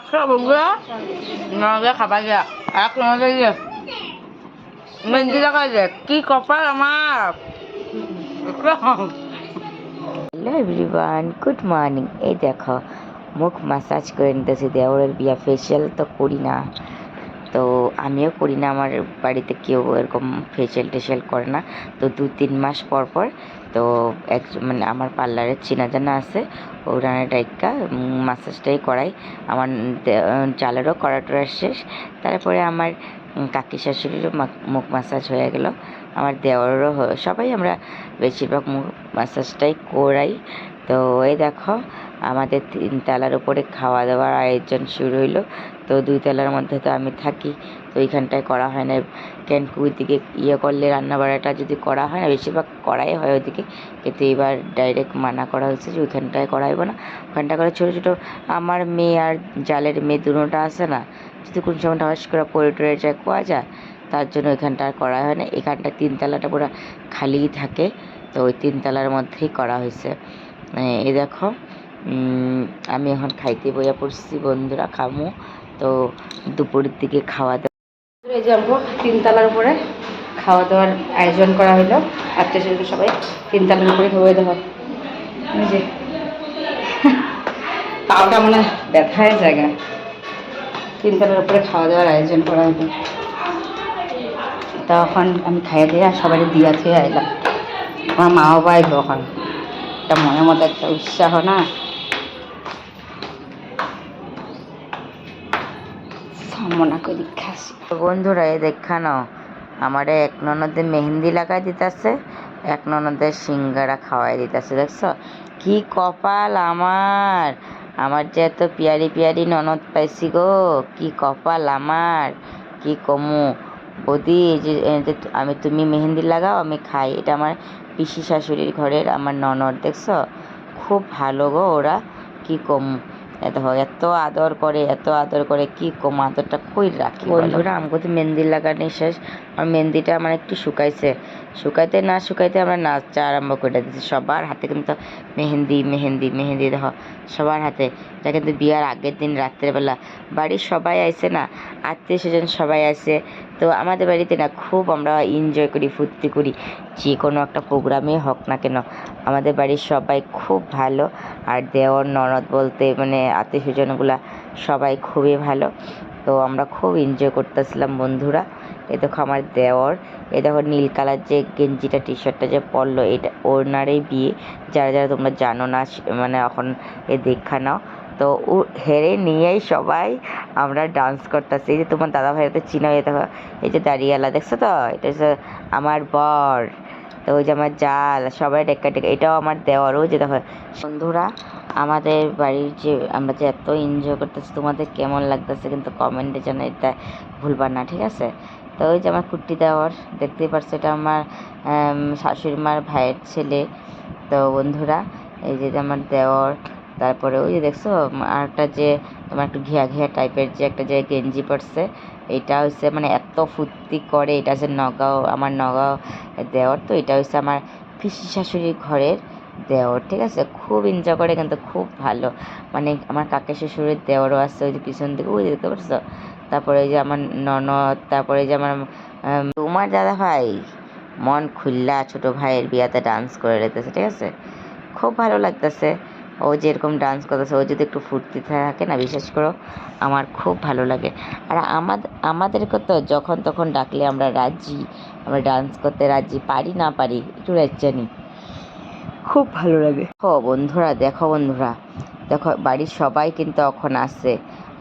দেখছো বন্ধুরা, ননদে খাবার গিয়া এক ননদে গিয়ে মেহেন্দি লাগাই যে কি কপাল আমার। Hello everyone, good morning. এই দেখো মুখ ম্যাসাজ করে নিতেছি। দেওরের বিয়া, ফেসিয়াল তো করি না, তো আমিও করি না, আমার বাড়িতে কেউ এরকম ফেসিয়াল টেসিয়াল করে না। তো 2-3 মাস পর পর তো মানে আমার পার্লারের চেনা জানা আছে, ওরা ডাইকা ম্যাসাজটাই করাই। আমার চালেরও করাটা শেষ, তারপরে আমার কাকি শাশুড়িরও মুখ ম্যাসাজ হয়ে গেল, আমার দেওরেরও, সবাই আমরা বেশিরভাগ মুখ ম্যাসাজটাই করাই। তো এই দেখো আমাদের 3 তলার উপরে খাওয়া দাওয়ার আয়োজন শুরু হইলো। তো 2 তলার মধ্যে তো আমি থাকি, তো ওইখানটায় করা হয় না। কেন ওইদিকে করলে রান্না বাড়াটা যদি করা হয় না, বেশিরভাগ করাই হয় ওইদিকে, কিন্তু এবার ডাইরেক্ট মানা করা হয়েছে যে ওইখানটায় করাইব না। ওখানটা করে ছোটো ছোটো আমার মেয়ে আর জালের মেয়ে দুটোটা আছে না, যদি কোন সময় হস করে পরে টরে যায় কোয়া যায়, তার জন্য ওইখানটা আর করা হয় না। এখানটা 3 তলাটা পুরো খালিই থাকে, তো ওই 3 তলার মধ্যেই করা হয়েছে। এই দেখো আমি এখন খাইতে বইয়া পড়ছি বন্ধুরা, খামো। তো দুপুরের দিকে খাওয়া দাওয়া, এই যে আমরা 3 তলার উপরে খাওয়া দাওয়ার আয়োজন করা হলো। আত্মীয় স্বজন সবাই 3 তলার উপরে খাওয়া দাওয়া। এই যে পাওটা মানে ব্যথায় জায়গা, 3 তলার উপরে খাওয়া দাওয়ার আয়োজন করা হলো। তখন আমি খাইয়ে দিয়ে সবাই দিয়া থুয়ে আইলাম। আমার মাও পাইল, তখন একটা মনের মতো একটা উৎসাহ না। মনে করি খাসি বন্ধুরা এই দেখা নাও, আমার এক ননদে মেহেন্দি লাগাই দিতেছে, এক ননদের সিঙ্গারা খাওয়াই দিতেছে। দেখছো কি কপাল আমার, আমার যে এত পিয়ারি পিয়ারি ননদ পাইছি গো, কি কপাল আমার, কি কমু। বৌদি এই যে আমি, তুমি মেহেন্দি লাগাও আমি খাই, এটা আমার পিসি শাশুড়ির ঘরের আমার ননদ। দেখছো খুব ভালো গো ওরা, কি কমু। দেখো এত আদর করে, এত আদর করে, কি কম আদরটা কই রাখি বন্ধুরা। আমাকে তো মেহেন্দি লাগানি শেষ, আর মেহেন্দিটা আমার একটু শুকাইছে, শুকাইতে না শুকাইতে আমরা নাচটা আরম্ভ করে দিচ্ছি। সবার হাতে কিন্তু মেহেন্দি মেহেন্দি মেহেন্দি, দেখো সবার হাতে। এটা কিন্তু বিয়ার আগের দিন রাত্রেবেলা বাড়ির সবাই আইছে না, আত্মীয় স্বজন সবাই আসে। তো আমাদের বাড়িতে না খুব আমরা এনজয় করি, ফুর্তি করি, যে কোনো একটা প্রোগ্রামে হোক না কেন। আমাদের বাড়ির সবাই খুব ভালো, আর দেওর ননদ বলতে মানে আত্মীয় স্বজনগুলা সবাই খুবই ভালো। তো আমরা খুব এনজয় করতেছিলাম বন্ধুরা। এই দেখো আমার দেওর, এই দেখো নীল কালার যে গেঞ্জিটা টি শার্টটা যে পরলো, এটা ওনারই বিয়ে। যারা যারা তোমরা জানো না মানে এখন এ দেখা নাও। তো ও হেরে নিয়েই সবাই আমরা ডান্স করতেছি। এই যে তোমার দাদা ভাইয়াতে চিনা, এই দেখো এই যে দাঁড়িয়েলা, দেখছো তো, এটা হচ্ছে আমার বর। তো ওই যে আমার জাল, সবাই ডেকা ডেকা, এটাও আমার দেওয়ারও। যে দেখো বন্ধুরা আমাদের বাড়ির যে আমরা যে এত এনজয় করতেছি, তোমাদের কেমন লাগতেছে কিন্তু কমেন্টে জানাইতে ভুলবার না, ঠিক আছে। তো ওই যে আমার কুট্টি দেওয়ার, দেখতেই পারছো, এটা আমার শাশুড়ি মার ভাইয়ের ছেলে। তো বন্ধুরা এই যে আমার দেওর, তারপরে ওই যে দেখছো আরেকটা যে তোমার একটু ঘিয়া ঘিয়া টাইপের যে একটা যে গেঞ্জি পরছে, এটা হচ্ছে মানে এত ফুর্তি করে। এটা হচ্ছে নগাঁও, আমার নগাঁও দেওর। তো এটা হচ্ছে আমার পিসি শাশুড়ির ঘরের দেওর, ঠিক আছে। খুব এনজয় করে কিন্তু, খুব ভালো। মানে আমার কাকা শ্বশুরের দেওরও আছে ওই যে পিছন দিকে, ওই দেখতে পারছো। তারপরে ওই যে আমার ননদ, তারপরে যে আমার তোমার দাদা ভাই মন খুল্লা ছোট ভাইয়ের বিয়াতে ডান্স করে রেখেছে, ঠিক আছে। খুব ভালো লাগতেছে ও যেরকম ডান্স করতেছে, ও যদি একটু ফুর্তি থাকে না, বিশেষ করে আমার খুব ভালো লাগে। আর আমাদেরকে তো যখন তখন ডাকলে আমরা রাজি, আমরা ডান্স করতে রাজি, পারি না পারি একটু জানি, খুব ভালো লাগে। বন্ধুরা দেখো, বন্ধুরা দেখো বাড়ির সবাই কিন্তু এখন আসছে।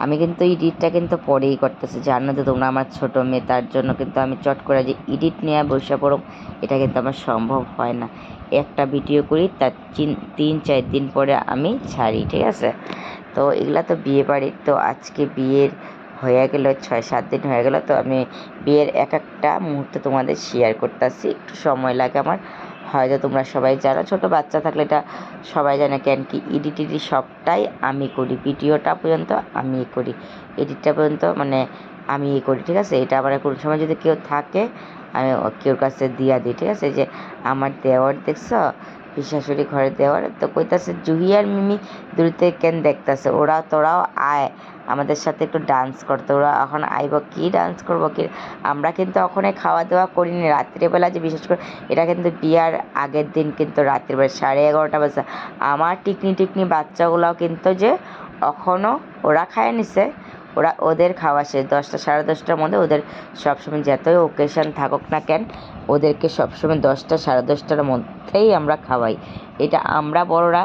আমি কিন্তু এডিটটা কিন্তু পরেই করতেছি, জানো তো তোমরা আমার ছোটো মেয়ে, তার জন্য কিন্তু আমি চট করে যে এডিট নিয়ে বসে পড়ো, এটা কিন্তু আমার সম্ভব হয় না। একটা ভিডিও করি, তার 3-4 দিন পরে আমি ছাড়ি, ঠিক আছে। তো এগুলা তো বিয়ে বাড়ির, তো আজকে বিয়ের হয়ে গেল 6-7 দিন হয়ে গেল। তো আমি বিয়ের এক একটা মুহূর্ত তোমাদের শেয়ার করতেছি, একটু সময় লাগে আমার। হয়তো তোমরা সবাই জানো, ছোটো বাচ্চা থাকলে এটা সবাই জানে, কেন কি এডিট সবটাই আমি করি, ভিডিওটা পর্যন্ত আমি করি, এডিটটা পর্যন্ত মানে আমি করি, ঠিক আছে। এটা আবার কোনো সময় যদি কেউ থাকে আমি কেউর কাছে দিয়া দিই, ঠিক আছে। যে আমার দেওয়ার দেখছো শাশুড়ি ঘরে দেওয়ার, তো কইতাছে জুহি আর মিমি দূরতে কেন দেখতাছে, তোরাও আয় আমাদের সাথে একটু ডান্স করতে। ওরা এখন আইব, কি ডান্স করবো কি। আমরা কিন্তু ওখানে খাওয়া দাওয়া করিনি রাত্রিবেলা, যে বিশেষ করে এটা কিন্তু বিয়ার আগের দিন, কিন্তু রাত্রিবেলা 11:30 বাজে। আমার টিকনি বাচ্চাগুলাও কিন্তু যে এখনও ওরা খায় নিছে, ওদের খাওয়া শেষ 10টা 10:30টার মধ্যে। ওদের সবসময় যতই ওকেশন থাকুক না কেন, ওদেরকে সবসময় 10টা 10:30টার মধ্যেই আমরা খাওয়াই। এটা আমরা বড়রা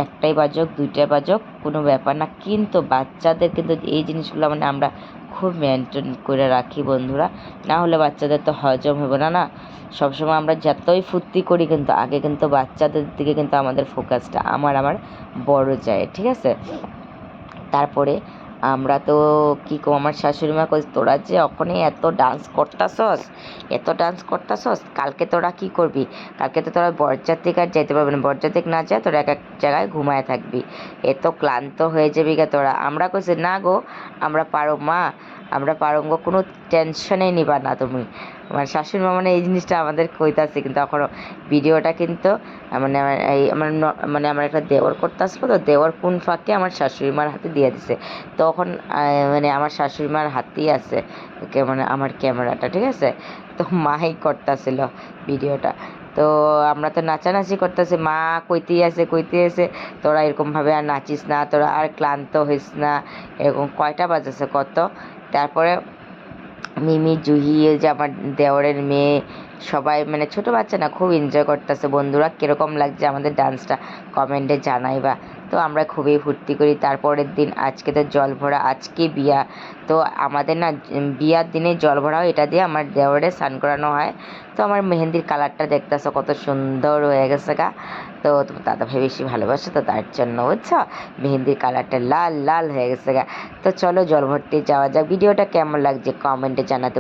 1টাই বাজক 2টা বাজক কোনো ব্যাপার না, কিন্তু বাচ্চাদের কিন্তু এই জিনিসগুলো মানে আমরা খুব মেনটেন করে রাখি বন্ধুরা, না হলে বাচ্চাদের তো হজম হবে না। সবসময় আমরা যতই ফুর্তি করি কিন্তু আগে কিন্তু বাচ্চাদের দিকে কিন্তু আমাদের ফোকাসটা আমার বড় যায়, ঠিক আছে। তারপরে আমরা তো কী কো, আমার শাশুড়ি মা কই তোরা যে ওখানে এত ডান্স করতাছস, কালকে তোরা কি করবি, কালকে তো তোরা বরযাত্রী আর যেতে পারবি না, বরযাত্রী না যায় তোরা এক জায়গায় ঘুমায় থাকবি, এত ক্লান্ত হয়ে যাবি গা তোরা। আমরা কইছি না গো, আমরা পারো মা, আমরা পারো গো, কোনো টেনশনেই নিবা না তুমি। আমার শাশুড়ি মা মানে এই জিনিসটা আমাদের কইতাছে, কিন্তু এখনও ভিডিওটা কিন্তু মানে আমার একটা দেওর করতে আসবো, তো দেওর কোন ফাঁকে আমার শাশুড়ি মার হাতে দিয়ে দিছে, তখন মানে আমার শাশুড়ি মার হাতেই আছে মানে আমার ক্যামেরাটা, ঠিক আছে। তো মাই করতেছিল ভিডিওটা, তো আমরা তো নাচানাচি করতেছি, মা কইতেই আছে তোরা এরকমভাবে আর নাচিস না, তোরা আর ক্লান্ত হইস না, এরকম কয়টা বাজেছে কত। তারপরে মিমি জুহি যে আমার দেওরের মেয়ে সবাই মানে ছোট বাচ্চা না, খুব এনজয় করতেছে। বন্ধুরা কীরকম লাগছে আমাদের ডান্সটা কমেন্টে জানাইবা। তো আমরা খুবই ফুর্তি করি। তারপরের দিন আজকে তো জল ভরা, আজকে বিয়া, তো আমাদের না বিয়ার দিনে জল ভরা হয়, এটা দিয়ে আমার দেওরে স্নান করানো হয়। তো আমার মেহেন্দির কালারটা দেখতেছো কত সুন্দর হয়ে গেছে গা, তো তোমার দাদাভাই বেশি ভালোবাসে তো তার জন্য, বুঝছো, মেহেন্দির কালারটা লাল লাল হয়ে গেছে গা। তো চলো জল ভরতে যাওয়া যাক। ভিডিওটা কেমন লাগছে কমেন্টে জানাতে